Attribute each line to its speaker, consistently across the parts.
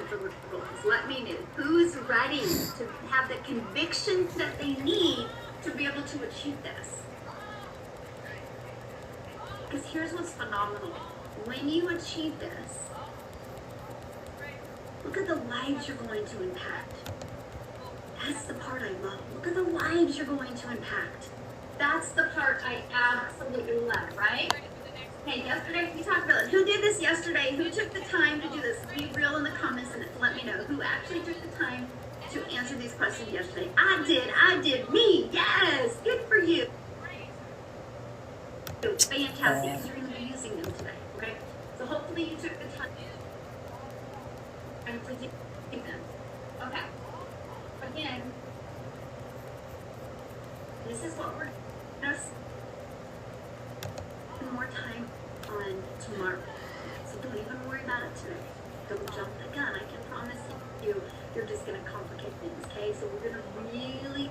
Speaker 1: for the goals. Let me know who's ready to have the conviction that they need to be able to achieve this. Because here's what's phenomenal. When you achieve this, look at the lives you're going to impact. That's the part I love. Look at the lives you're going to impact. That's the part I absolutely love, right? Okay, yesterday we talked about it. Who did this yesterday? Who took the time to do this? Be real in the comments and let me know who actually took the time to answer these questions yesterday. I did, me, yes, good for you. Fantastic, you're going to be using them today, okay? So hopefully you took the time to do them. Okay, again, this is what we're going to spend more time on tomorrow. So don't even worry about it today. Don't jump the gun. I can promise you, you're just going to complicate things, okay? So we're going to really,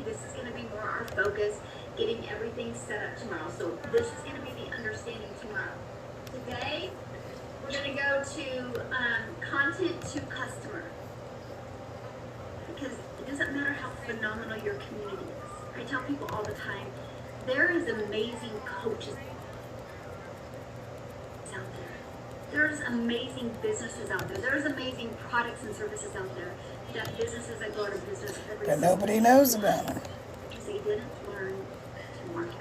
Speaker 1: this is going to be more our focus, getting everything set up tomorrow. So this is going to be the understanding tomorrow. Today, we're going to go to content to customer. Because it doesn't matter how phenomenal your community is. I tell people all the time, there is amazing coaches out there. There's amazing businesses out there. There's amazing products and services out there that businesses that go out of business every
Speaker 2: that nobody knows about.
Speaker 1: because they didn't learn to market.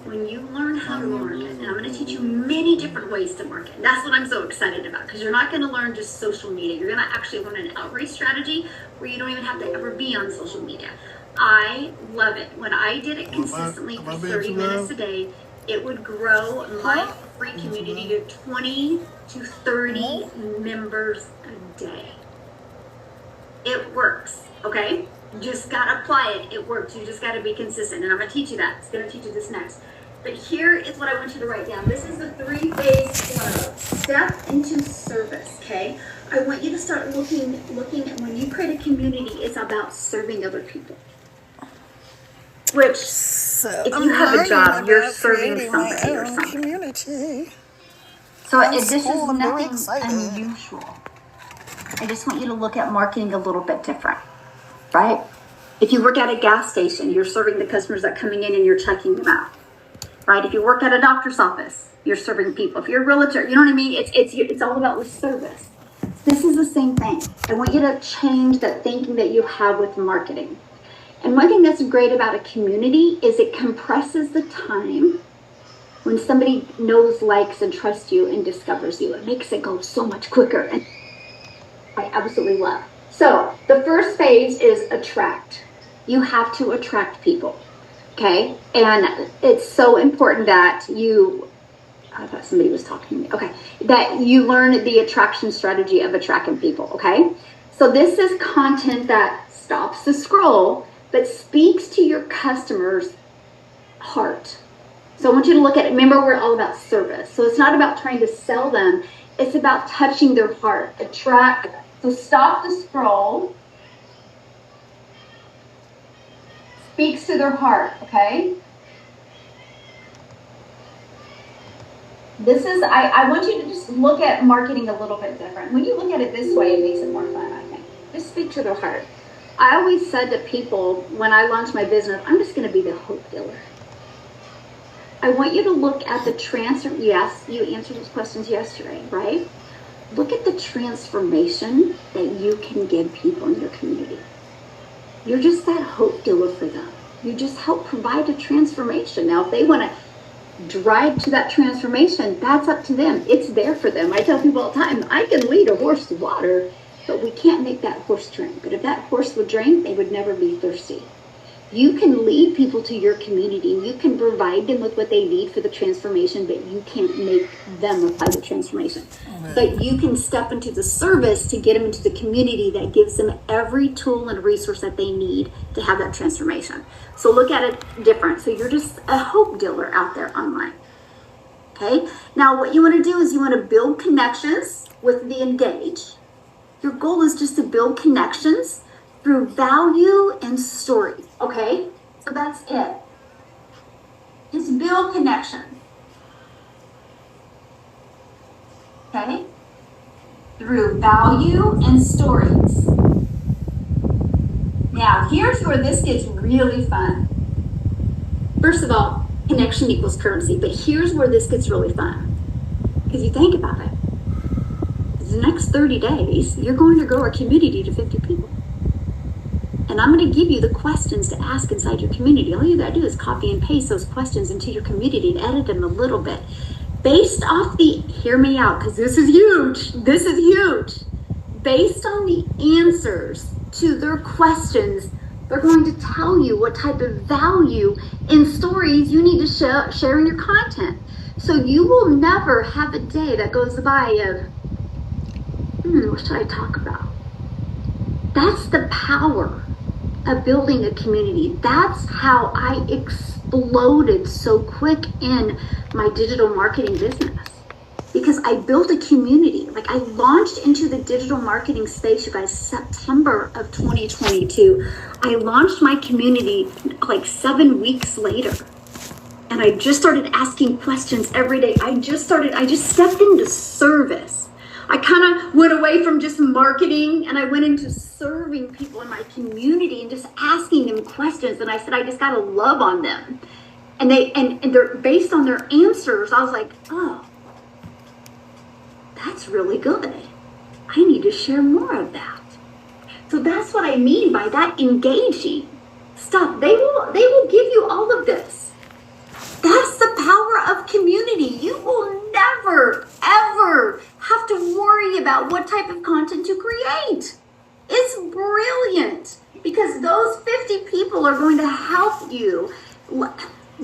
Speaker 1: When you learn how to market, and I'm going to teach you many different ways to market. That's what I'm so excited about, because you're not going to learn just social media. You're going to actually learn an outreach strategy where you don't even have to ever be on social media. I love it. When I did it consistently for 30 minutes a day, it would grow my free community to 20 to 30 members a day. It works, okay? You just got to apply it. It works. You just got to be consistent. And I'm going to teach you that. It's going to teach you this next. But here is what I want you to write down. This is the 3-phase flow. Step into service, okay? I want you to start looking at when you create a community, it's about serving other people. Which,
Speaker 2: So
Speaker 1: if you have a job, you're serving somebody or something.
Speaker 2: Community.
Speaker 1: So this is nothing unusual. I just want you to look at marketing a little bit different, right? If you work at a gas station, you're serving the customers that are coming in and you're checking them out, right? If you work at a doctor's office, you're serving people. If you're a realtor, you know what I mean? It's all about with service. This is the same thing. I want you to change that thinking that you have with marketing. And one thing that's great about a community is it compresses the time when somebody knows, likes, and trusts you and discovers you. It makes it go so much quicker. And I absolutely love. So the first phase is attract. You have to attract people, okay? And it's so important that I thought somebody was talking to me. Okay, that you learn the attraction strategy of attracting people, okay? So this is content that stops the scroll, but speaks to your customer's heart. So I want you to look at it. Remember, we're all about service. So it's not about trying to sell them. It's about touching their heart. Attract. So stop the scroll. Speaks to their heart, okay? This is, I want you to just look at marketing a little bit different. When you look at it this way, it makes it more fun, I think. Just speak to their heart. I always said to people when I launched my business, I'm just going to be the hope dealer. I want you to look at the transfer. Yes, you answered those questions yesterday, right? Look at the transformation that you can give people in your community. You're just that hope dealer for them. You just help provide a transformation. Now, if they want to drive to that transformation, that's up to them. It's there for them. I tell people all the time, I can lead a horse to water, but we can't make that horse drink. But if that horse would drink, they would never be thirsty. You can lead people to your community. You can provide them with what they need for the transformation, but you can't make them apply the transformation. But you can step into the service to get them into the community that gives them every tool and resource that they need to have that transformation. So look at it different. So you're just a hope dealer out there online. Okay? Now what you want to do is you want to build connections with the engage. Your goal is just to build connections through value and story, okay? So that's it. Just build connection. Okay? through value and stories. Now, here's where this gets really fun. First of all, connection equals currency, but here's where this gets really fun. Because you think about it. The next 30 days, you're going to grow our community to 50 people. And I'm going to give you the questions to ask inside your community. All you got to do is copy and paste those questions into your community and edit them a little bit. Based off hear me out, because this is huge. This is huge. Based on the answers to their questions, they're going to tell you what type of value in stories you need to share in your content. So you will never have a day that goes by of, what should I talk about? That's the power of building a community. That's how I exploded so quick in my digital marketing business. Because I built a community. Like, I launched into the digital marketing space, you guys, September of 2022. I launched my community like 7 weeks later. And I just started asking questions every day. I just stepped into service. I kind of went away from just marketing and I went into serving people in my community and just asking them questions. And I said, I just got to love on them. And they're based on their answers. I was like, oh, that's really good. I need to share more of that. So that's what I mean by that engaging stuff. They will give you all of this. That's the power of community. You will never, ever have to worry about what type of content to create. It's brilliant because those 50 people are going to help you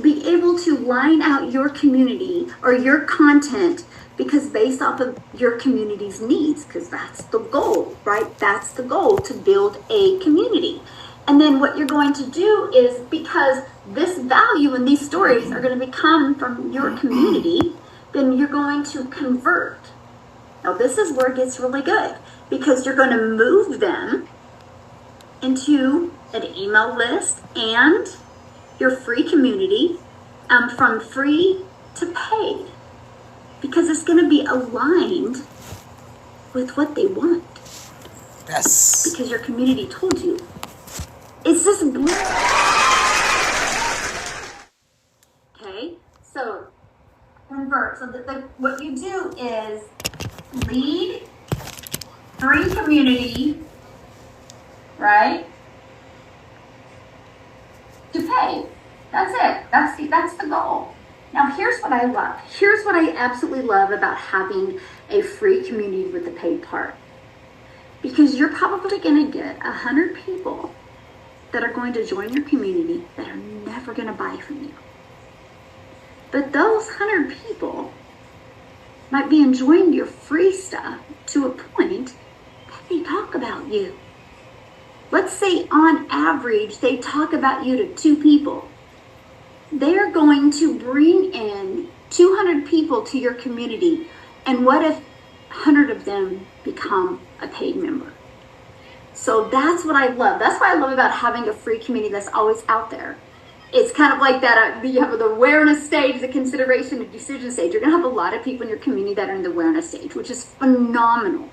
Speaker 1: be able to line out your community or your content, because based off of your community's needs, because that's the goal, right? That's the goal, to build a community. And then what you're going to do is, because this value and these stories are going to become from your community, then you're going to convert. Now this is where it gets really good, because you're going to move them into an email list and your free community, from free to paid, because it's going to be aligned with what they want.
Speaker 2: Yes.
Speaker 1: Because your community told you. It's just brilliant. Okay, so convert. So what you do is lead, free community, right? To pay. That's it. That's the goal. Now here's what I love. Here's what I absolutely love about having a free community with the paid part. Because you're probably going to get 100 people that are going to join your community that are never going to buy from you. But those 100 people might be enjoying your free stuff to a point that they talk about you. Let's say on average, they talk about you to 2 people. They're going to bring in 200 people to your community. And what if 100 of them become a paid member? So that's what I love. That's what I love about having a free community that's always out there. It's kind of like that, you have the awareness stage, the consideration, the decision stage. You're going to have a lot of people in your community that are in the awareness stage, which is phenomenal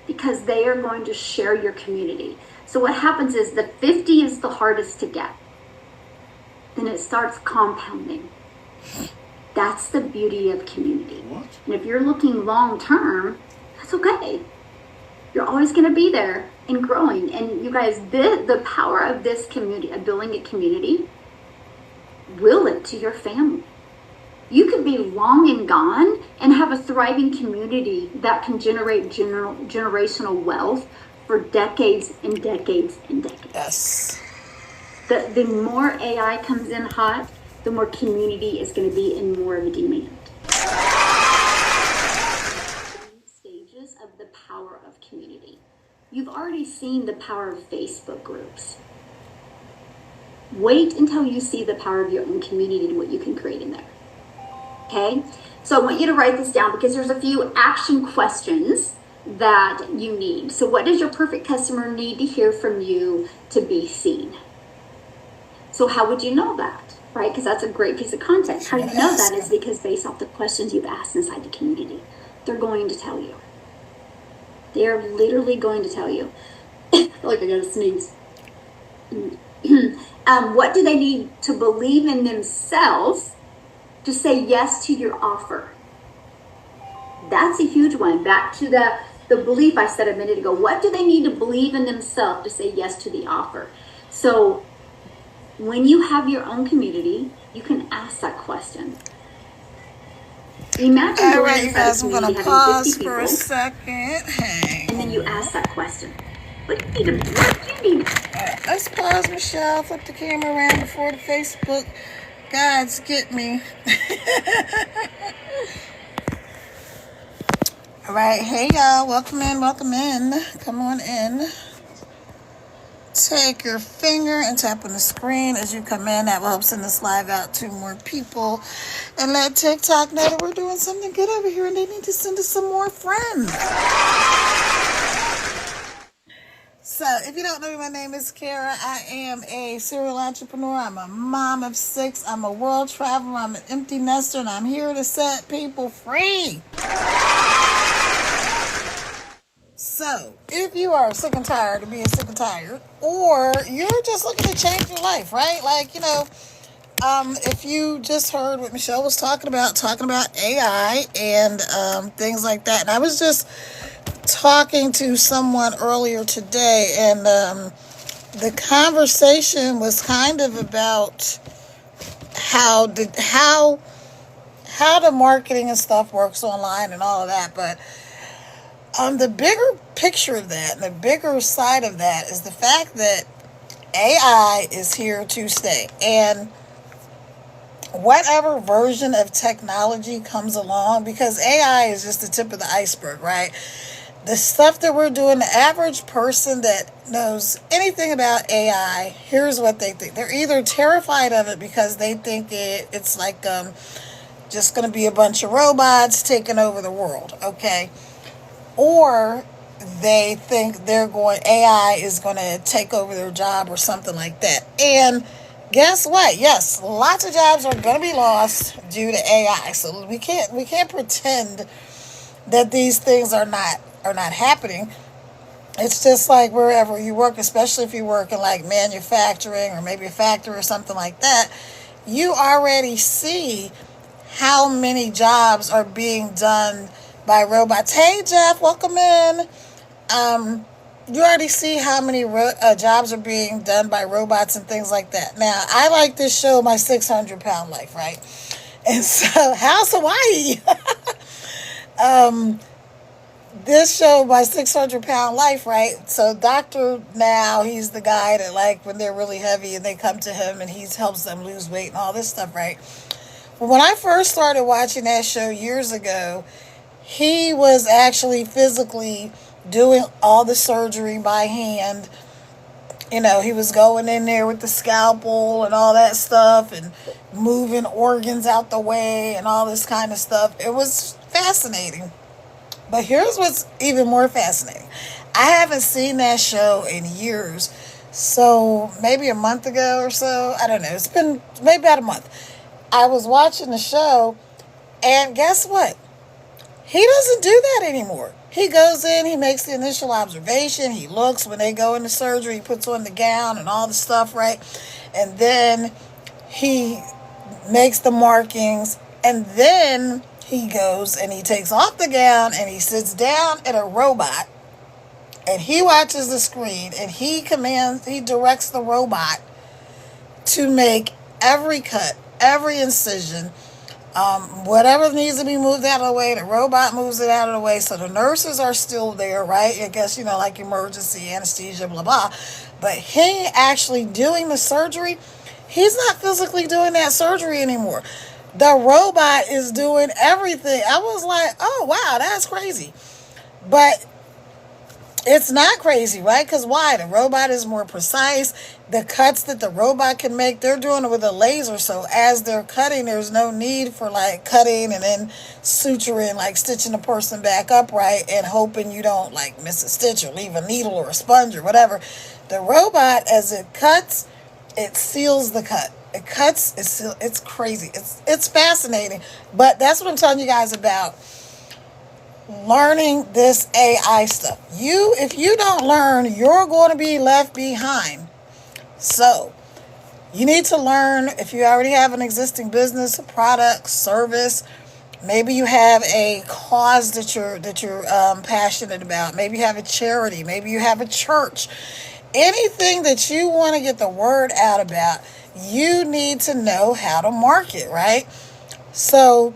Speaker 1: because they are going to share your community. So what happens is the 50 is the hardest to get. Then it starts compounding. That's the beauty of community.
Speaker 2: What?
Speaker 1: And if you're looking long term, that's okay. You're always going to be there and growing. And you guys, the power of this community, of building a community, will it to your family. You could be long and gone and have a thriving community that can generate generational wealth for decades and decades and decades.
Speaker 2: Yes.
Speaker 1: The more AI comes in hot, the more community is going to be in more of a demand. Stages of the power of community. You've already seen the power of Facebook groups. Wait until you see the power of your own community and what you can create in there. Okay? So I want you to write this down because there's a few action questions that you need. So what does your perfect customer need to hear from you to be seen? So how would you know that, right? Because that's a great piece of content. How do you know that is because based off the questions you've asked inside the community, they're going to tell you. They're literally going to tell you. Like I gotta sneeze. What do they need to believe in themselves to say yes to your offer? That's a huge one. Back to the belief I said a minute ago. What do they need to believe in themselves to say yes to the offer? So when you have your own community, you can ask that question. Imagine
Speaker 2: All
Speaker 1: going
Speaker 2: right, you
Speaker 1: inside
Speaker 2: guys,
Speaker 1: a
Speaker 2: I'm
Speaker 1: community
Speaker 2: gonna
Speaker 1: having
Speaker 2: pause
Speaker 1: 50
Speaker 2: for a
Speaker 1: people,
Speaker 2: second. Hang
Speaker 1: and then you
Speaker 2: on.
Speaker 1: ask that question. What do you need to, what do you need?
Speaker 2: Let's pause, Michelle. Flip the camera around before the Facebook guys get me. All right, hey y'all, welcome in, welcome in. Come on in. Take your finger and tap on the screen as you come in. That will help send this live out to more people. And let TikTok know that we're doing something good over here and they need to send us some more friends. So, if you don't know me, my name is Kara. I am a serial entrepreneur. I'm a mom of 6. I'm a world traveler. I'm an empty nester, and I'm here to set people free. So, if you are sick and tired of being sick and tired, or you're just looking to change your life, right? Like, if you just heard what Michelle was talking about AI and things like that. And I was just talking to someone earlier today, and the conversation was kind of about how the marketing and stuff works online and all of that. But the bigger picture of that, and the bigger side of that, is the fact that AI is here to stay. And whatever version of technology comes along, because AI is just the tip of the iceberg, right? The stuff that we're doing, the average person that knows anything about AI, here's what they think. They're either terrified of it because they think it's like just going to be a bunch of robots taking over the world, okay? Or they think AI is going to take over their job or something like that. And guess what? Yes, lots of jobs are going to be lost due to AI. So we can't pretend that these things are not happening. It's just like wherever you work, especially if you work in like manufacturing or maybe a factory or something like that, you already see how many jobs are being done by robots. Hey Jeff, welcome in. You already see how many jobs are being done by robots and things like that. Now, I like this show, My 600-Pound Life, right? And so, House Hawaii. This show, My 600-Pound Life, right? So Dr. Now, he's the guy that, like, when they're really heavy and they come to him and he helps them lose weight and all this stuff, right? Well, when I first started watching that show years ago, he was actually physically doing all the surgery by hand. He was going in there with the scalpel and all that stuff and moving organs out the way and all this kind of stuff. It was fascinating. But here's what's even more fascinating. I haven't seen that show in years. So maybe a month ago or so, I don't know. It's been maybe about a month. I was watching the show, and guess what? He doesn't do that anymore. He goes in, he makes the initial observation, he looks when they go into surgery, he puts on the gown and all the stuff, right? And then he makes the markings, and then he goes and he takes off the gown and he sits down at a robot and he watches the screen and he directs the robot to make every cut, every incision, whatever needs to be moved out of the way, the robot moves it out of the way. So the nurses are still there, right? I guess, like emergency, anesthesia, blah, blah. But he actually doing the surgery, he's not physically doing that surgery anymore. The robot is doing everything. I was like, oh, wow, that's crazy. But it's not crazy, right? Because why? The robot is more precise. The cuts that the robot can make, they're doing it with a laser. So as they're cutting, there's no need for like cutting and then suturing, like stitching the person back up right and hoping you don't like miss a stitch or leave a needle or a sponge or whatever. The robot, as it cuts, it seals the cut. It cuts, it's crazy. It's fascinating. But that's what I'm telling you guys about learning this AI stuff. If you don't learn, you're going to be left behind. So you need to learn. If you already have an existing business, a product, service, maybe you have a cause that you're passionate about. Maybe you have a charity. Maybe you have a church. Anything that you want to get the word out about, you need to know how to market, right? So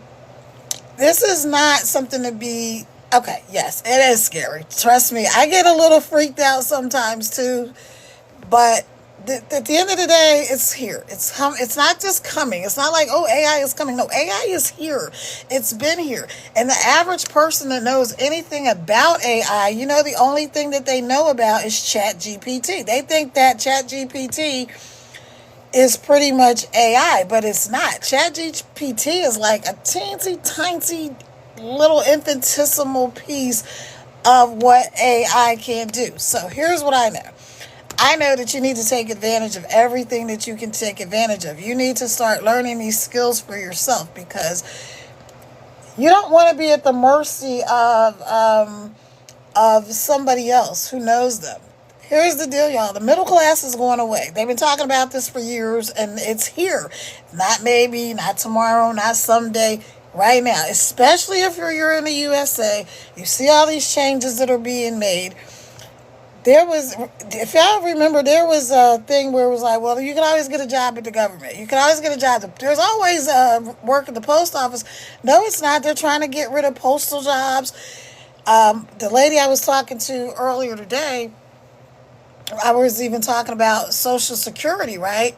Speaker 2: this is not something to be, okay, yes, it is scary. Trust me, I get a little freaked out sometimes too, but at the end of the day, it's here. It's not just coming. It's not like, oh, AI is coming. No, AI is here. It's been here. And the average person that knows anything about AI, the only thing that they know about is ChatGPT. They think that ChatGPT is pretty much AI, but it's not. ChatGPT is like a teensy tiny little infinitesimal piece of what AI can do. So here's what I know. I know that you need to take advantage of everything that you can take advantage of. You need to start learning these skills for yourself, because you don't want to be at the mercy of somebody else who knows them. Here's the deal, y'all. The middle class is going away. They've been talking about this for years, and it's here. Not maybe, not tomorrow, not someday. Right now, especially if you're in the USA, you see all these changes that are being made. If y'all remember, there was a thing where it was like, well, you can always get a job at the government. You can always get a job. There's always work at the post office. No, it's not. They're trying to get rid of postal jobs. The lady I was talking to earlier today, I was even talking about Social Security, right?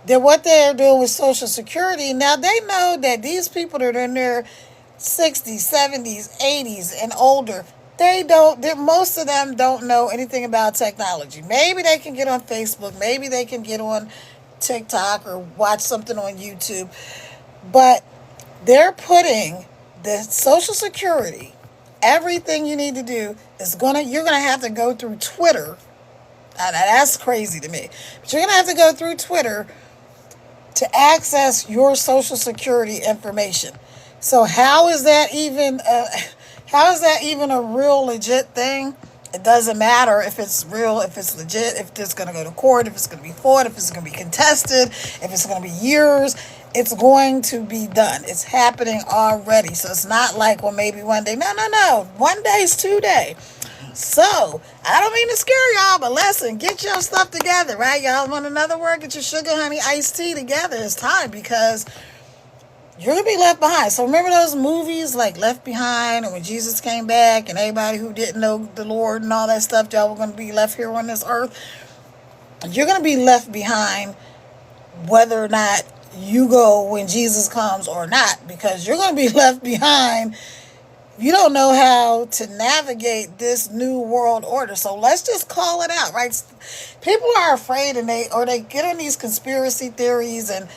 Speaker 2: What they're doing with Social Security, now they know that these people that are in their 60s, 70s, 80s, and older, most of them don't know anything about technology. Maybe they can get on Facebook, maybe they can get on TikTok or watch something on YouTube, but they're putting the Social Security, everything you need to do you're gonna have to go through Twitter. Now, that's crazy to me, but you're gonna have to go through Twitter to access your Social Security information. So how is that even a real legit thing? It doesn't matter if it's real, if it's legit, if it's going to go to court, if it's going to be fought, if it's going to be contested, if it's going to be years. It's going to be done. It's happening already. So it's not like, well, maybe one day. No. 1 day's 2 days. So, I don't mean to scare y'all, but listen, get your stuff together, right? Y'all want another word? Get your sugar, honey, iced tea together. It's time, because you're going to be left behind. So remember those movies like Left Behind, and when Jesus came back and everybody who didn't know the Lord and all that stuff, y'all were going to be left here on this earth? You're going to be left behind whether or not you go when Jesus comes or not, because you're going to be left behind. You don't know how to navigate this new world order. So let's just call it out, right? People are afraid, and they get on these conspiracy theories, and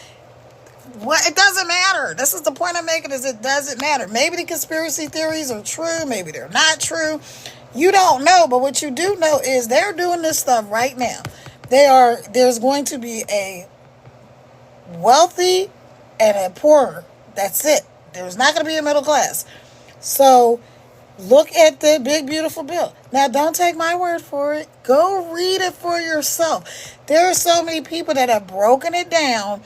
Speaker 2: it doesn't matter. This is the point I'm making, is it doesn't matter. Maybe the conspiracy theories are true, maybe they're not true. You don't know, but what you do know is they're doing this stuff right now. There's going to be a wealthy and a poorer. That's it. There's not going to be a middle class. So look at the big, beautiful bill. Now, don't take my word for it. Go read it for yourself. There are so many people that have broken it down,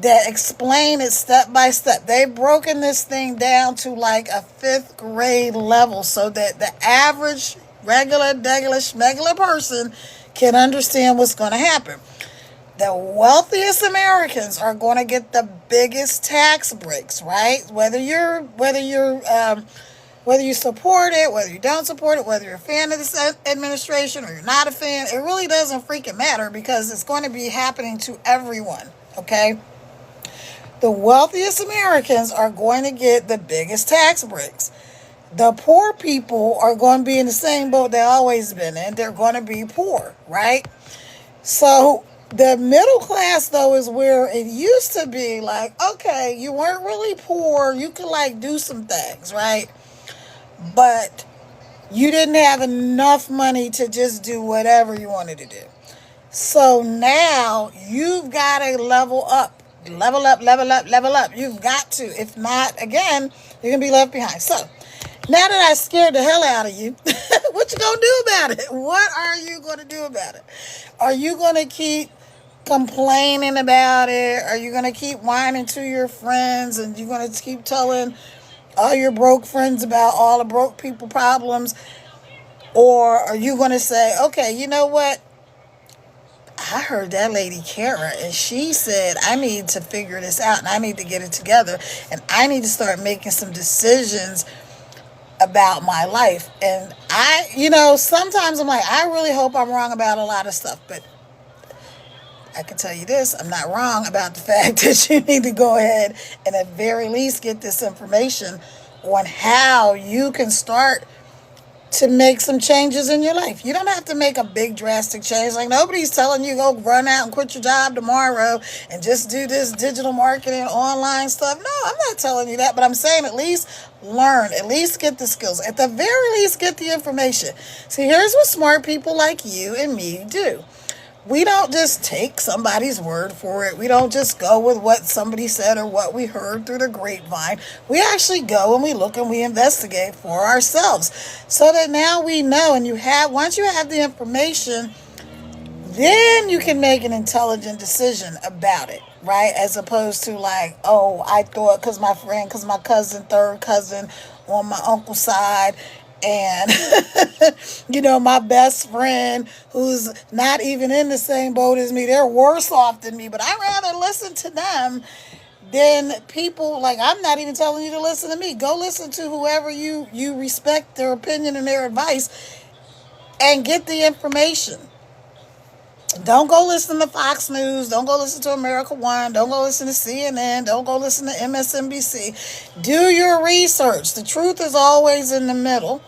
Speaker 2: that explain it step by step. They've broken this thing down to like a 5th grade level, so that the average, regular, schmegular person can understand what's going to happen. The wealthiest Americans are going to get the biggest tax breaks, right? Whether you support it, whether you don't support it, whether you're a fan of this administration or you're not a fan, it really doesn't freaking matter, because it's going to be happening to everyone, okay? The wealthiest Americans are going to get the biggest tax breaks. The poor people are going to be in the same boat they've always been in. They're going to be poor, right? So the middle class, though, is where it used to be like, okay, you weren't really poor. You could like do some things, right? But you didn't have enough money to just do whatever you wanted to do. So now you've got to level up. Level up. You've got to. If not, again, you're going to be left behind. So Now that I scared the hell out of you, what you gonna do about it? What are you gonna do about it? Are you gonna keep complaining about it? Are you gonna keep whining to your friends and you're gonna keep telling all your broke friends about all the broke people problems? Or are you gonna say, okay, you know what? I heard that lady Kara, and she said, I need to figure this out and I need to get it together and I need to start making some decisions about my life. And sometimes I'm like, I really hope I'm wrong about a lot of stuff, but I can tell you this, I'm not wrong about the fact that you need to go ahead and at very least get this information on how you can start to make some changes in your life. You don't have to make a big drastic change. Like nobody's telling you go run out and quit your job tomorrow and just do this digital marketing, online stuff. No, I'm not telling you that, but I'm saying at least learn, at least get the skills, at the very least get the information. See, here's what smart people like you and me do. We don't just take somebody's word for it. We don't just go with what somebody said or what we heard through the grapevine. We actually go and we look and we investigate for ourselves so that now we know. And once you have the information, then you can make an intelligent decision about it, right? As opposed to like, oh, I thought because my friend, because my cousin, third cousin on my uncle's side, and my best friend who's not even in the same boat as me, they're worse off than me, but I rather listen to them than people. Like, I'm not even telling you to listen to me. Go listen to whoever you respect their opinion and their advice and get the information. Don't go listen to Fox News. Don't go listen to America One. Don't go listen to CNN. Don't go listen to MSNBC. Do your research. The truth is always in the middle.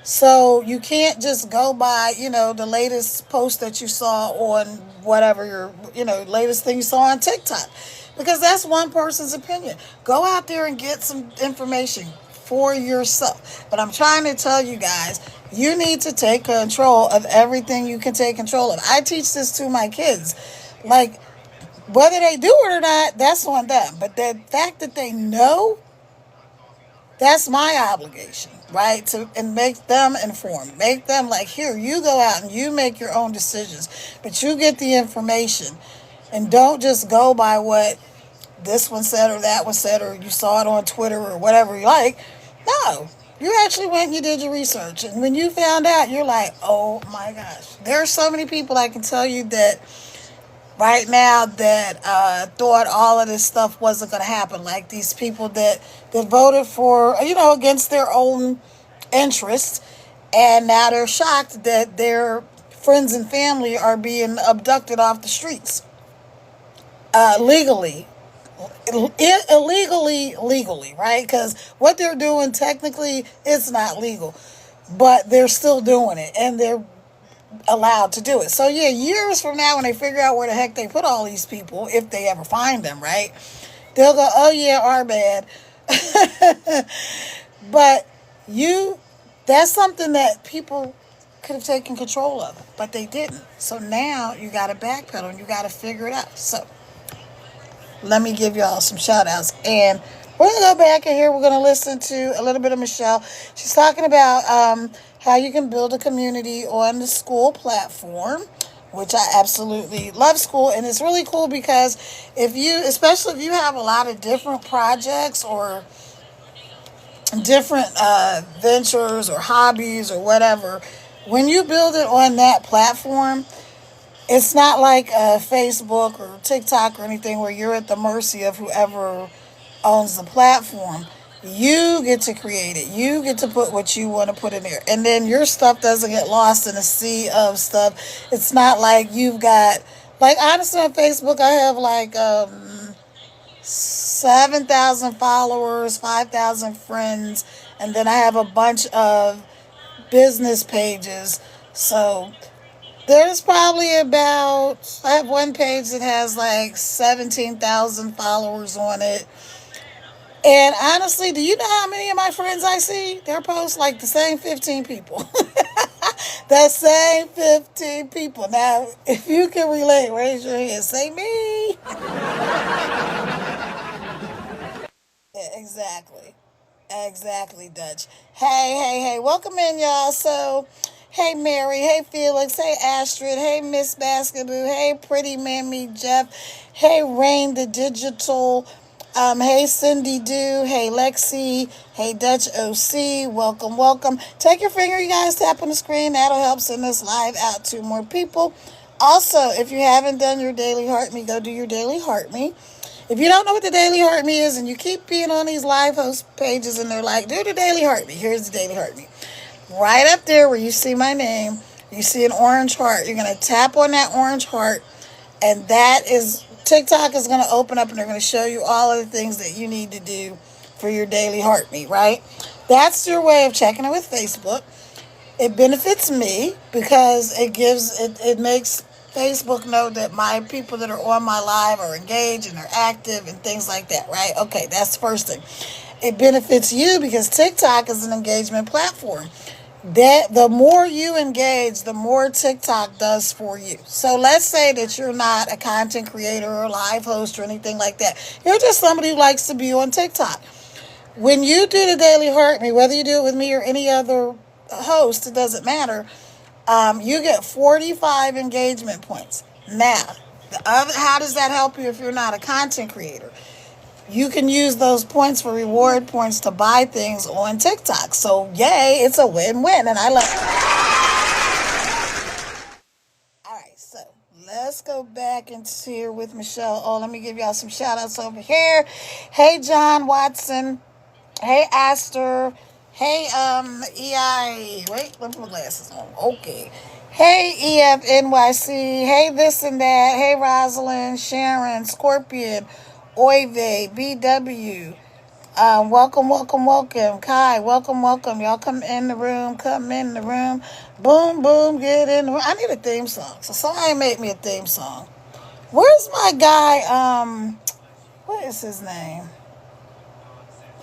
Speaker 2: So you can't just go by, the latest post that you saw on whatever latest thing you saw on TikTok. Because that's one person's opinion. Go out there and get some information for yourself. But I'm trying to tell you guys, you need to take control of everything you can take control of. I teach this to my kids. Like, whether they do it or not, that's on them. But the fact that they know, that's my obligation, right? And make them informed. Make them like, here, you go out and you make your own decisions. But you get the information. And don't just go by what this one said or that one said, or you saw it on Twitter or whatever you like. No, you actually went and you did your research. And when you found out, you're like, oh my gosh. There are so many people I can tell you that right now that thought all of this stuff wasn't going to happen. Like these people that voted for, against their own interests. And now they're shocked that their friends and family are being abducted off the streets. Legally. Illegally, legally, right? Because what they're doing technically it's not legal, but they're still doing it and they're allowed to do it. So yeah, years from now when they figure out where the heck they put all these people, if they ever find them, right, they'll go, oh yeah, our bad. But that's something that people could have taken control of, but they didn't. So now you got to backpedal and you got to figure it out. So let me give y'all some shout outs. And we're going to go back in here. We're going to listen to a little bit of Michelle. She's talking about how you can build a community on the Skool platform, which I absolutely love Skool. And it's really cool because especially if you have a lot of different projects or different ventures or hobbies or whatever, when you build it on that platform, it's not like Facebook or TikTok or anything where you're at the mercy of whoever owns the platform. You get to create it. You get to put what you want to put in there. And then your stuff doesn't get lost in a sea of stuff. It's not like you've got, like honestly on Facebook, I have like 7,000 followers, 5,000 friends, and then I have a bunch of business pages. So there's probably I have one page that has like 17,000 followers on it. And honestly, do you know how many of my friends I see? They're posts like the same 15 people. The same 15 people. Now, if you can relate, raise your hand. Say me. Yeah, exactly. Exactly, Dutch. Hey, welcome in, y'all. So, hey, Mary. Hey, Felix. Hey, Astrid. Hey, Miss Basketball. Hey, Pretty Mammy Jeff. Hey, Rain the Digital. Hey, Cindy Do. Hey, Lexi. Hey, Dutch OC. Welcome. Take your finger, you guys, tap on the screen. That'll help send this live out to more people. Also, if you haven't done your daily heart me, go do your daily heart me. If you don't know what the Daily Heart Me is and you keep being on these live host pages and they're like, do the Daily Heart Me, here's the Daily Heart Me. Right up there where you see my name, you see an orange heart. You're going to tap on that orange heart, and that is TikTok is going to open up and they're going to show you all of the things that you need to do for your Daily Heart Me, right? That's your way of checking it with Facebook. It benefits me because it makes Facebook know that my people that are on my live are engaged and are active and things like that, right? Okay, that's the first thing. It benefits you because TikTok is an engagement platform. That the more you engage, the more TikTok does for you. So let's say that you're not a content creator or live host or anything like that. You're just somebody who likes to be on TikTok. When you do the Daily Heart Me, whether you do it with me or any other host, it doesn't matter. You get 45 engagement points. Now, how does that help you if you're not a content creator? You can use those points for reward points to buy things on TikTok. So, yay, it's a win-win, and I love it. All right, so let's go back into here with Michelle. Oh, let me give y'all some shout outs over here. Hey, John Watson. Hey, Aster. Hey, EI. Wait, let me put my glasses on. Okay. Hey, EFNYC. Hey, this and that. Hey, Rosalind, Sharon, Scorpion, Oive, BW. Welcome. Kai, welcome. Y'all come in the room. Boom, get in the room. I need a theme song. So somebody make me a theme song. Where's my guy? What is his name?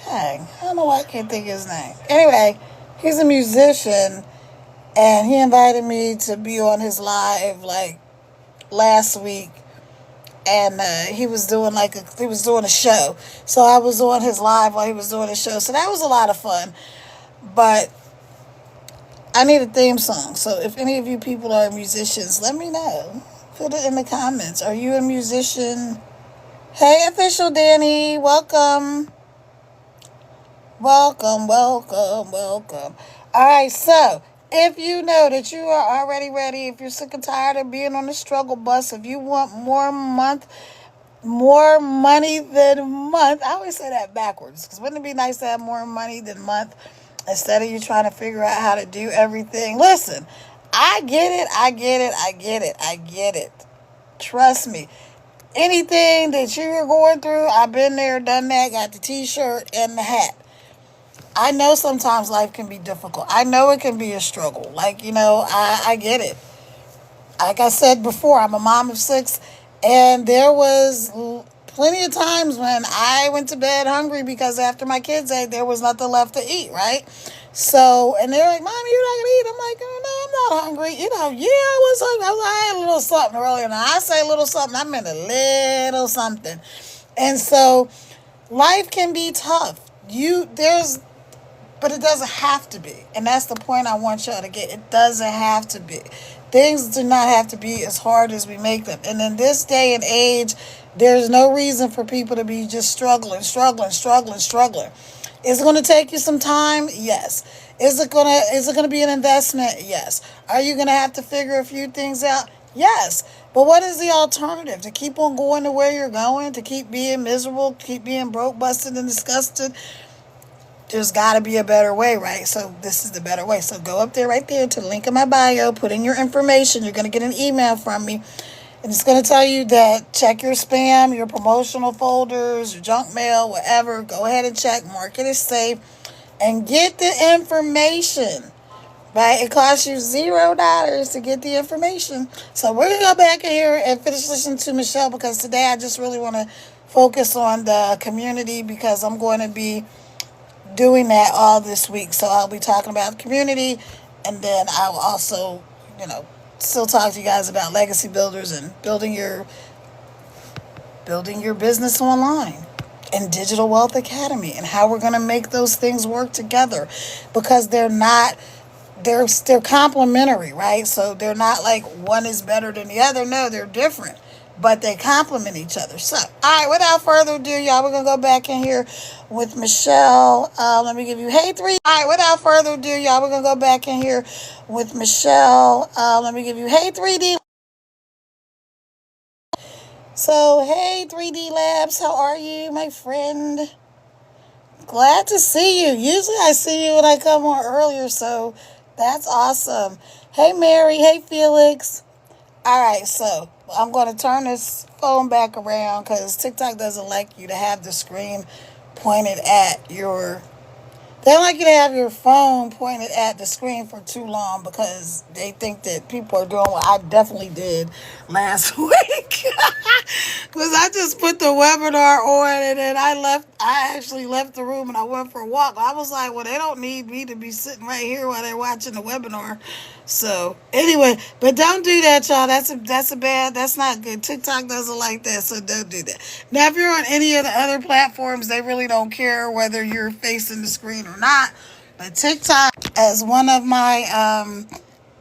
Speaker 2: Dang, I don't know why I can't think of his name. Anyway, he's a musician, and he invited me to be on his live like last week, and he was doing a show. So I was on his live while he was doing a show. So that was a lot of fun. But I need a theme song. So if any of you people are musicians, let me know. Put it in the comments. Are you a musician? Hey, official Danny, welcome. Welcome. All right, so if you know that you are already ready, if you're sick and tired of being on the struggle bus, if you want more money than month, I always say that backwards because wouldn't it be nice to have more money than month instead of you trying to figure out how to do everything? Listen, I get it. Trust me. Anything that you're going through, I've been there, done that, got the t-shirt and the hat. I know sometimes life can be difficult. I know it can be a struggle. Like, I get it. Like I said before, I'm a mom of 6, and there was plenty of times when I went to bed hungry because after my kids ate, there was nothing left to eat, right? So, and they're like, Mommy, you're not going to eat. I'm like, oh, no, I'm not hungry. Yeah, I was hungry. I had a little something earlier. Now, I say a little something, I meant a little something. And so, life can be tough. But it doesn't have to be. And that's the point I want y'all to get. It doesn't have to be. Things do not have to be as hard as we make them. And in this day and age, there's no reason for people to be just struggling. Is it going to take you some time? Yes. Is it going to be an investment? Yes. Are you going to have to figure a few things out? Yes. But what is the alternative? To keep on going to where you're going? To keep being miserable? Keep being broke, busted, and disgusted? There's got to be a better way, right? So this is the better way. So go up there right there to the link in my bio, put in your information. You're going to get an email from me. And it's going to tell you that check your spam, your promotional folders, your junk mail, whatever. Go ahead and check. Mark it as safe. And get the information. Right? It costs you $0 to get the information. So we're going to go back in here and finish listening to Michelle because today I just really want to focus on the community because I'm going to be doing that all this week. So I'll be talking about community, and then I will also, still talk to you guys about legacy builders and building your business online. and Digital Wealth Academy, and how we're going to make those things work together, because they're complementary, right? So they're not like one is better than the other. No, they're different, but they complement each other. So, all right, without further ado, y'all, we're gonna go back in here with Michelle. Let me give you hey 3. All right, without further ado, y'all, we're gonna go back in here with Michelle. Let me give you hey 3D. So, hey 3D Labs, how are you, my friend? Glad to see you. Usually I see you when I come on earlier, so that's awesome. Hey, Mary. Hey, Felix. All right, so I'm going to turn this phone back around because TikTok doesn't like you to have the screen pointed at your they don't like you to have your phone pointed at the screen for too long, because they think that people are doing what I definitely did last week. Because I just put the webinar on, and then I actually left the room and I went for a walk. I was like, well, they don't need me to be sitting right here while they're watching the webinar. So anyway, but don't do that, y'all. That's not good. TikTok doesn't like that, so don't do that. Now, if you're on any of the other platforms, they really don't care whether you're facing the screen or not. But TikTok, as one of my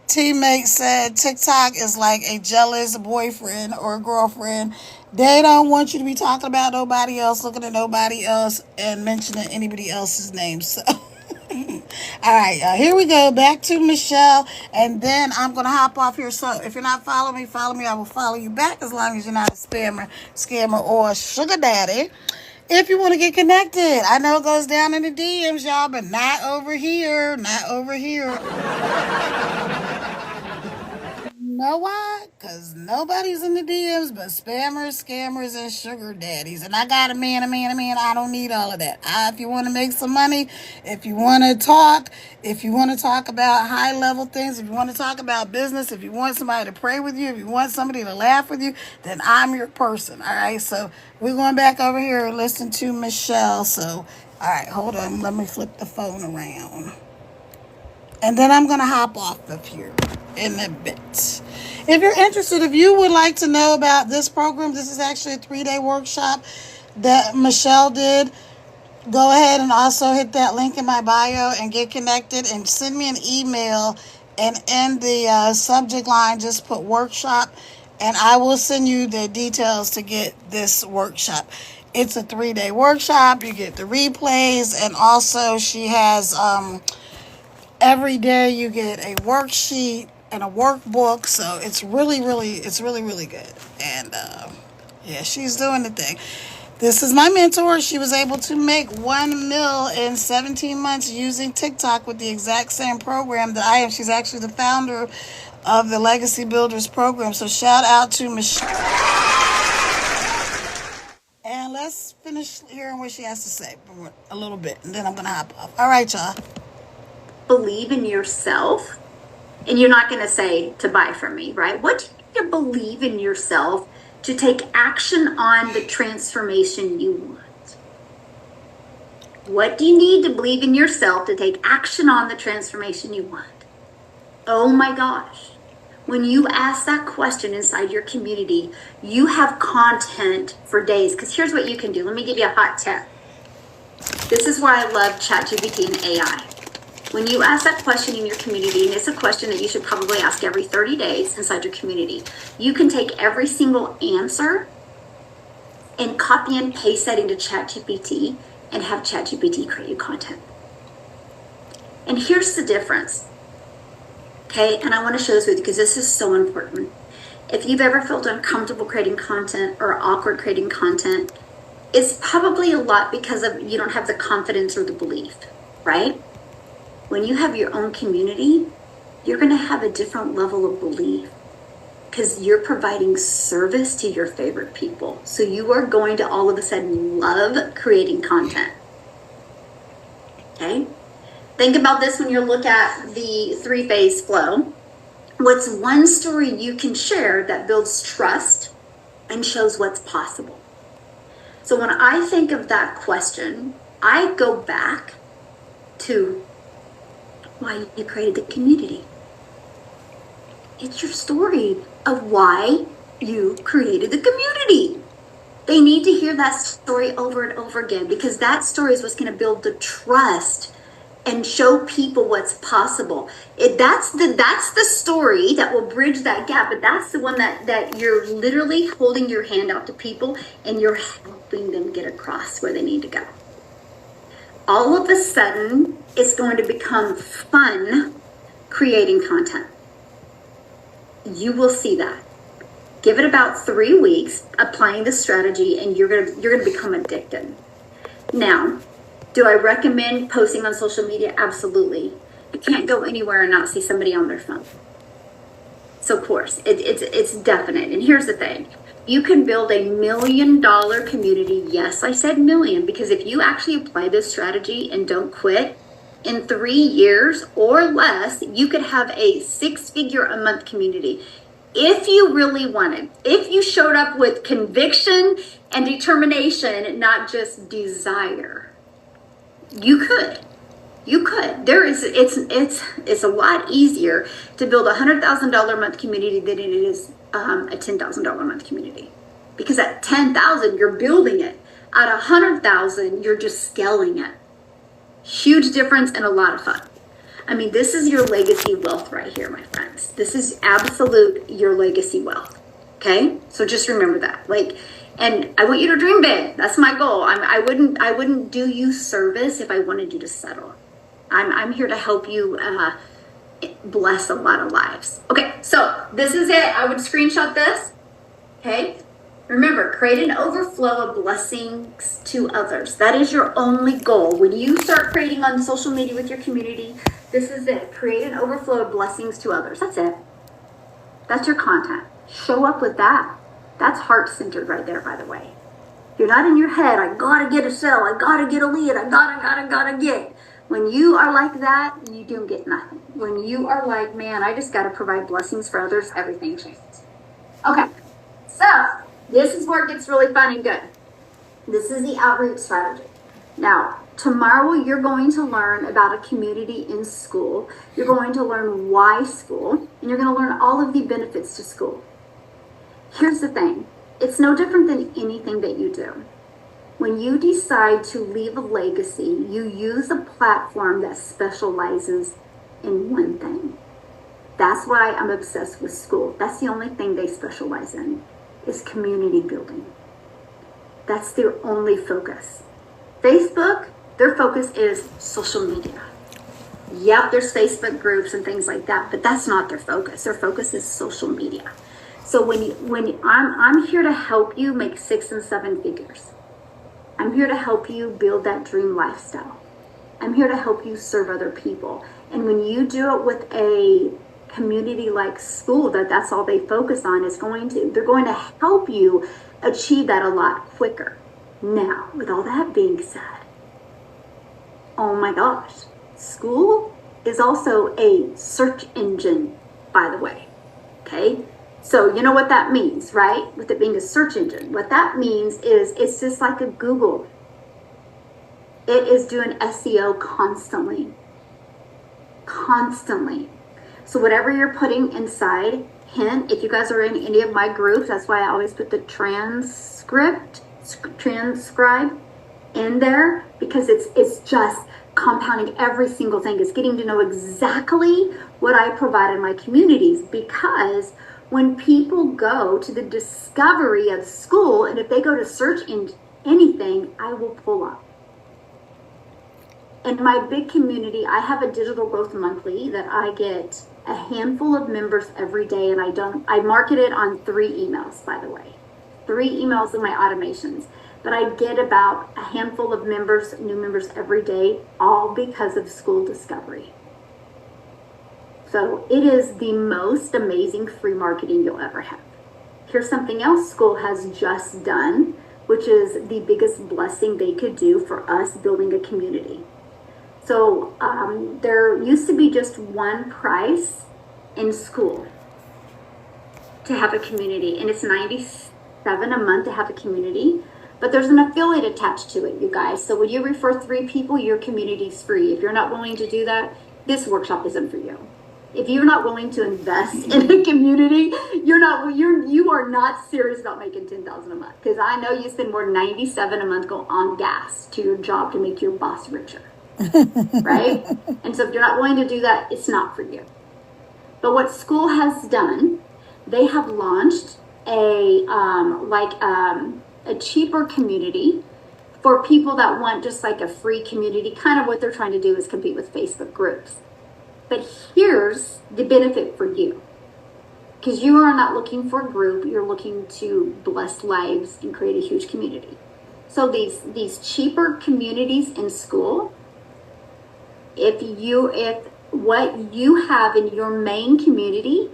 Speaker 2: teammates said, TikTok is like a jealous boyfriend or girlfriend. They don't want you to be talking about nobody else, looking at nobody else, and mentioning anybody else's name. So, all right, here we go. Back to Michelle, and then I'm going to hop off here. So if you're not following me, follow me. I will follow you back, as long as you're not a spammer, scammer, or sugar daddy. If you want to get connected, I know it goes down in the DMs, y'all, but not over here. Not over here. Know why? Because nobody's in the DMs but spammers, scammers, and sugar daddies. And I got a man. I don't need all of that. If you want to make some money, if you want to talk about high level things, if you want to talk about business, if you want somebody to pray with you, if you want somebody to laugh with you, then I'm your person. All right. So we're going back over here and listen to Michelle. So, all right, hold on. Let me flip the phone around. And then I'm going to hop off of here in a bit. If you're interested, if you would like to know about this program, this is actually a 3-day workshop that Michelle did. Go ahead and also hit that link in my bio and get connected, and send me an email, and in the subject line, just put workshop, and I will send you the details to get this workshop. It's a 3-day workshop. You get the replays, and also she has every day you get a worksheet and a workbook, so it's really good. And yeah, she's doing the thing. This is my mentor. She was able to make $1 million in 17 months using TikTok with the exact same program that I am. She's actually the founder of the Legacy Builders program. So shout out to Michelle. And let's finish hearing what she has to say for a little bit, and then I'm gonna hop off. All right, y'all.
Speaker 1: Believe in yourself. And you're not going to say to buy from me, right? What do you need to believe in yourself to take action on the transformation you want? What do you need to believe in yourself to take action on the transformation you want? Oh my gosh. When you ask that question inside your community, you have content for days. Because here's what you can do. Let me give you a hot tip. This is why I love ChatGPT and AI. When you ask that question in your community, and it's a question that you should probably ask every 30 days inside your community, you can take every single answer and copy and paste that into ChatGPT and have ChatGPT create you content. And here's the difference. Okay, and I want to show this with you because this is so important. If you've ever felt uncomfortable creating content or awkward creating content, it's probably a lot because of you don't have the confidence or the belief, right? When you have your own community, you're going to have a different level of belief because you're providing service to your favorite people. So you are going to all of a sudden love creating content. Okay? Think about this when you look at the 3-phase flow. What's one story you can share that builds trust and shows what's possible? So when I think of that question, I go back to why you created the community. It's your story of why you created the community. They need to hear that story over and over again, because that story is what's going to build the trust and show people what's possible. That's the story that will bridge that gap, but that's the one that you're literally holding your hand out to people and you're helping them get across where they need to go. All of a sudden, it's going to become fun creating content. You will see that. Give it about 3 weeks applying the strategy, and you're gonna become addicted. Now, do I recommend posting on social media? Absolutely. You can't go anywhere and not see somebody on their phone. So of course, it's definite. And here's the thing. You can build $1 million community. Yes, I said million, because if you actually apply this strategy and don't quit, in 3 years or less, you could have a 6-figure a month community. If you really wanted, if you showed up with conviction and determination, not just desire, you could. It's a lot easier to build a $100,000 a month community than it is a $10,000 a month community. Because at 10,000, you're building it. At 100,000, you're just scaling it. Huge difference and a lot of fun. I mean, this is your legacy wealth right here, my friends. This is absolute your legacy wealth. Okay? So just remember that. And I want you to dream big. That's my goal. I wouldn't do you service if I wanted you to settle. I'm here to help you bless a lot of lives. Okay, so this is it. I would screenshot this. Okay? Remember, create an overflow of blessings to others. That is your only goal. When you start creating on social media with your community, this is it. Create an overflow of blessings to others. That's it. That's your content. Show up with that. That's heart-centered right there, by the way. You're not in your head, I gotta get a sale, I gotta get a lead, I gotta get. When you are like that, you don't get nothing. When you are like, man, I just gotta provide blessings for others, everything changes. Okay, so this is where it gets really fun and good. This is the outreach strategy. Now, tomorrow you're going to learn about a community in school. You're going to learn why school, and you're going to learn all of the benefits to school. Here's the thing. It's no different than anything that you do. When you decide to leave a legacy, you use a platform that specializes in one thing. That's why I'm obsessed with school. That's the only thing they specialize in, is community building. That's their only focus. Facebook, their focus is social media. Yep, there's Facebook groups and things like that, but that's not their focus. Their focus is social media. So when I'm here to help you make 6 and 7 figures. I'm here to help you build that dream lifestyle. I'm here to help you serve other people. And when you do it with a community like school, that's all they focus on, they're going to help you achieve that a lot quicker. Now, with all that being said, oh my gosh, school is also a search engine, by the way. Okay? So you know what that means, right? With it being a search engine. What that means is it's just like a Google. It is doing SEO constantly. Constantly. So whatever you're putting inside, hint, if you guys are in any of my groups, that's why I always put the transcribe in there, because it's just compounding every single thing. It's getting to know exactly what I provide in my communities, because when people go to the discovery of school, and if they go to search in anything, I will pull up. In my big community, I have a Digital Growth Monthly that I get a handful of members every day, and I market it on 3 emails, by the way. 3 emails in my automations. But I get about a handful of members, new members every day, all because of school discovery. So it is the most amazing free marketing you'll ever have. Here's something else school has just done, which is the biggest blessing they could do for us building a community. So there used to be just one price in school to have a community, and it's $97 a month to have a community. But there's an affiliate attached to it, you guys. So when you refer 3 people, your community's free. If you're not willing to do that, this workshop isn't for you. If you're not willing to invest in a community, you are not serious about making $10,000 a month. Because I know you spend more than $97 a month go on gas to your job to make your boss richer. Right? And so if you're not willing to do that, it's not for you. But what school has done, they have launched a cheaper community for people that want just like a free community. Kind of what they're trying to do is compete with Facebook groups. But here's the benefit for you. Because you are not looking for a group, you're looking to bless lives and create a huge community. So these cheaper communities in school, if what you have in your main community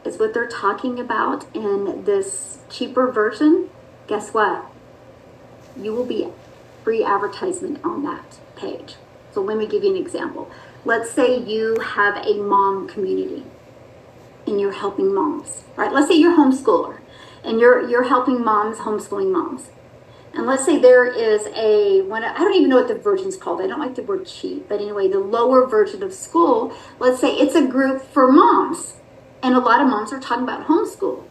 Speaker 1: is what they're talking about in this cheaper version, guess what? You will be free advertisement on that page. So let me give you an example. Let's say you have a mom community and you're helping moms, right? Let's say you're a homeschooler and you're helping moms, homeschooling moms. And let's say there is I don't even know what the version's called. I don't like the word cheap, but anyway, the lower version of school, let's say it's a group for moms. And a lot of moms are talking about homeschool.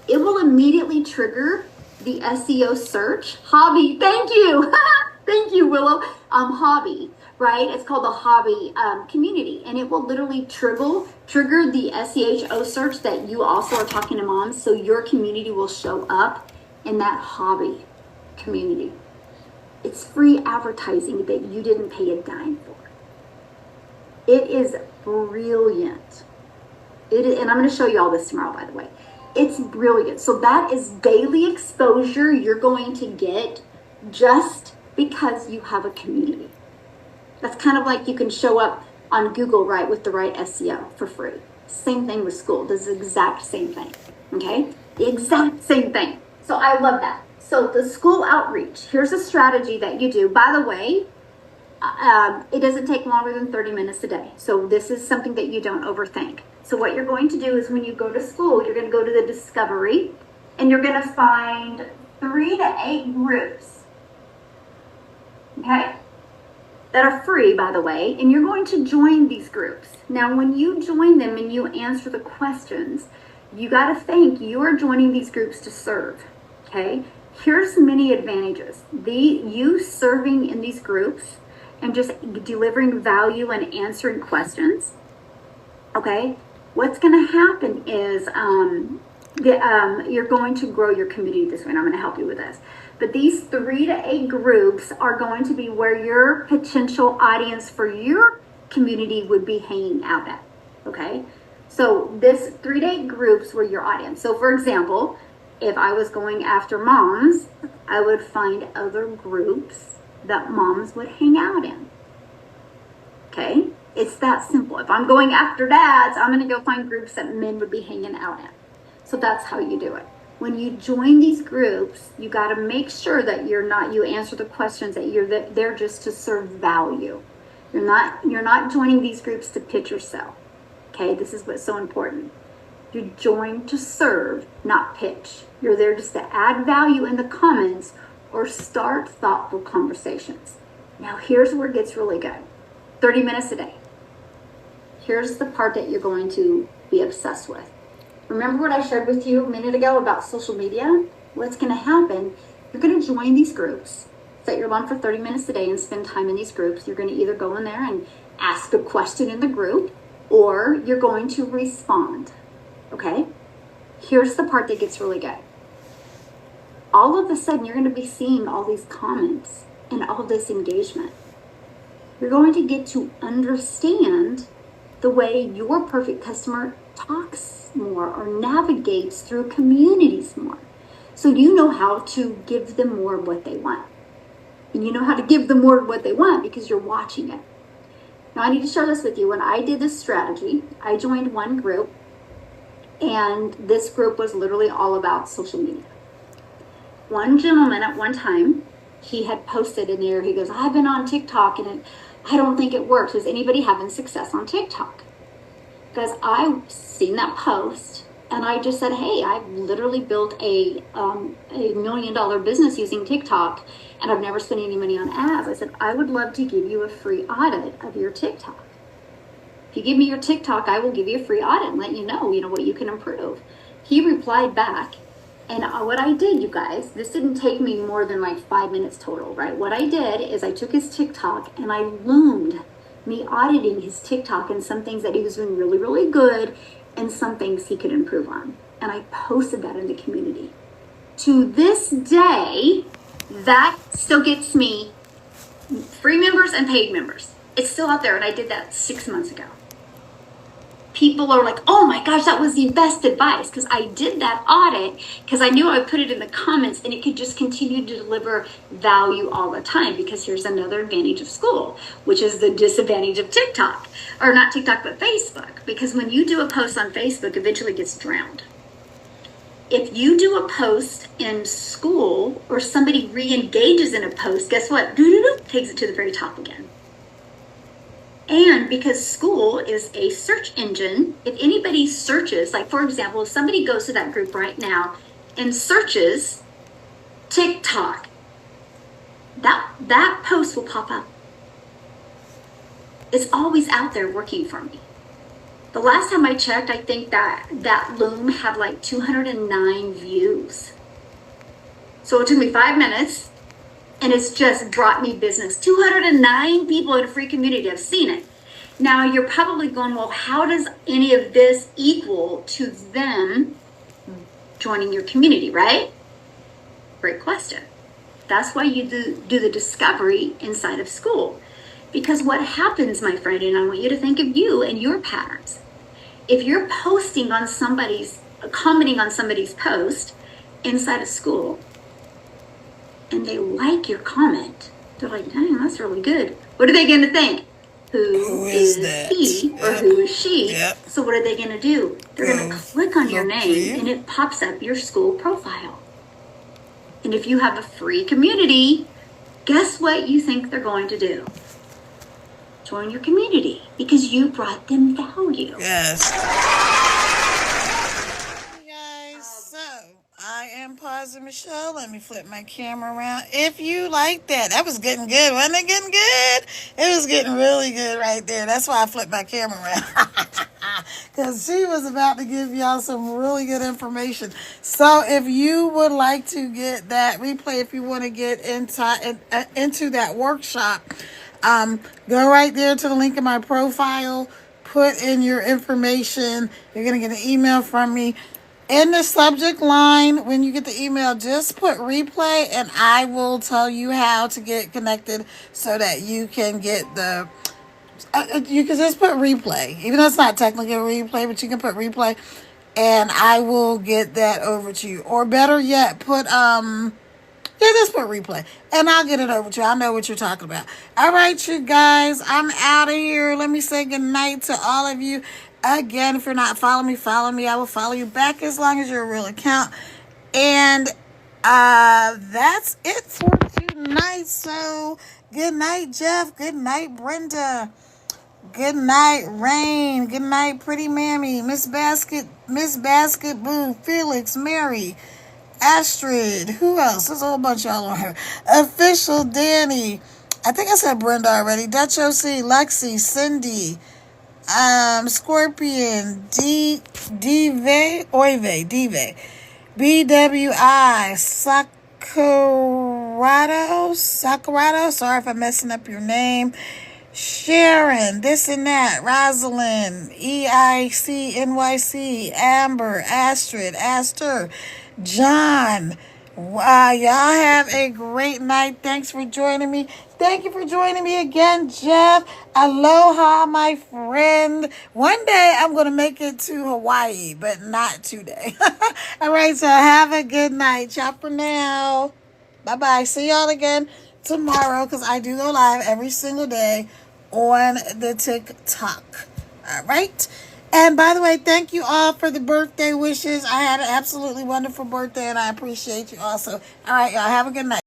Speaker 1: It will immediately trigger the SEO search. Hobby, thank you. Thank you, Willow. Hobby, right? It's called the hobby community. And it will literally trigger the SEO search that you also are talking to moms. So your community will show up in that hobby community. It's free advertising that you didn't pay a dime for. It is brilliant. And I'm going to show you all this tomorrow, by the way. It's brilliant. So that is daily exposure you're going to get just because you have a community. That's kind of like you can show up on Google, right, with the right SEO for free. Same thing with school. This is the exact same thing. Okay? The exact same thing. So I love that. So the school outreach, here's a strategy that you do. By the way, it doesn't take longer than 30 minutes a day. So this is something that you don't overthink. So what you're going to do is when you go to school, you're going to go to the discovery and you're going to find 3 to 8 groups, okay, that are free, by the way, and you're going to join these groups. Now, when you join them and you answer the questions, you got to think you are joining these groups to serve, okay? Here's many advantages. You serving in these groups and just delivering value and answering questions, okay? What's going to happen is you're going to grow your community this way, and I'm going to help you with this. But these 3 to 8 groups are going to be where your potential audience for your community would be hanging out at, okay? So this 3 to 8 groups were your audience. So for example, if I was going after moms, I would find other groups that moms would hang out in, okay? It's that simple. If I'm going after dads, I'm going to go find groups that men would be hanging out in. So that's how you do it. When you join these groups, you got to make sure that you answer the questions, that you're there just to serve value. You're not joining these groups to pitch yourself. Okay, this is what's so important. You join to serve, not pitch. You're there just to add value in the comments or start thoughtful conversations. Now here's where it gets really good. 30 minutes a day. Here's the part that you're going to be obsessed with. Remember what I shared with you a minute ago about social media? What's going to happen, you're going to join these groups, set your alarm for 30 minutes a day and spend time in these groups. You're going to either go in there and ask a question in the group, or you're going to respond, okay? Here's the part that gets really good. All of a sudden, you're going to be seeing all these comments and all this engagement. You're going to get to understand the way your perfect customer talks more or navigates through communities more. So you know how to give them more of what they want. And you know how to give them more of what they want because you're watching it. Now I need to share this with you. When I did this strategy, I joined one group, and this group was literally all about social media. One gentleman at one time, he had posted in there, he goes, I've been on TikTok and I don't think it works. Is anybody having success on TikTok? Because I've seen that post and I just said, hey, I've literally built a $1 million business using TikTok and I've never spent any money on ads. I said, I would love to give you a free audit of your TikTok. If you give me your TikTok, I will give you a free audit and let you know, what you can improve. He replied back. And what I did, you guys, this didn't take me more than like 5 minutes total, right? What I did is I took his TikTok and I loomed me auditing his TikTok and some things that he was doing really, really good and some things he could improve on. And I posted that in the community. To this day, that still gets me free members and paid members. It's still out there, and I did that 6 months ago. People are like, oh my gosh, that was the best advice, because I did that audit because I knew I would put it in the comments and it could just continue to deliver value all the time. Because here's another advantage of school, which is the disadvantage of TikTok, or not TikTok, but Facebook. Because when you do a post on Facebook, eventually it gets drowned. If you do a post in school or somebody re-engages in a post, guess what? Takes it to the very top again. And because school is a search engine, if anybody searches, like for example, if somebody goes to that group right now and searches TikTok, that post will pop up. It's always out there working for me. The last time I checked, I think that Loom had like 209 views. So it took me 5 minutes, and it's just brought me business. 209 people in a free community have seen it. Now you're probably going, well, how does any of this equal to them joining your community, right? Great question. That's why you do the discovery inside of school. Because what happens, my friend, and I want you to think of you and your patterns. If you're commenting on somebody's post inside of school, and they like your comment, they're like, dang, that's really good. What are they going to think? Who is he or who is she? Yep. So what are they going to do? They're going to click on your name, and it pops up your school profile. And if you have a free community, guess what you think they're going to do? Join your community, because you brought them value.
Speaker 2: Yes. Hey guys, so I am Positive Michelle. Let me flip my camera around. If you like that was getting good. Wasn't it getting good? It was getting really good right there. That's why I flipped my camera around. Because she was about to give y'all some really good information. So if you would like to get that replay, if you want to get into that workshop, go right there to the link in my profile, put in your information. You're going to get an email from me. In the subject line, when you get the email, just put replay, and I will tell you how to get connected so that you can get you can just put replay, even though it's not technically a replay, but you can put replay, and I will get that over to you. Or better yet, just put replay, and I'll get it over to you. I know what you're talking about. All right, you guys, I'm out of here. Let me say good night to all of you. Again, if you're not following me, follow me. I will follow you back as long as you're a real account. And that's it for tonight. So good night, Jeff. Good night, Brenda. Good night, Rain. Good night, Pretty Mammy. Miss Basket, Boo, Felix, Mary, Astrid. Who else? There's a whole bunch of y'all on here. Official Danny. I think I said Brenda already. Dutch OC, Lexi, Cindy, Scorpion, Dive, BWI, Sakurado. Sorry if I'm messing up your name. Sharon, this and that, Rosalind, EIC, NYC, Amber, Astrid, Aster, John. Y'all have a great night. Thanks for joining me. Thank you for joining me again, Jeff. Aloha, my friend. One day I'm going to make it to Hawaii, but not today. All right, so have a good night. Ciao for now. Bye-bye. See y'all again tomorrow, because I do go live every single day on the TikTok. All right. And by the way, thank you all for the birthday wishes. I had an absolutely wonderful birthday, and I appreciate you also. All right, y'all have a good night.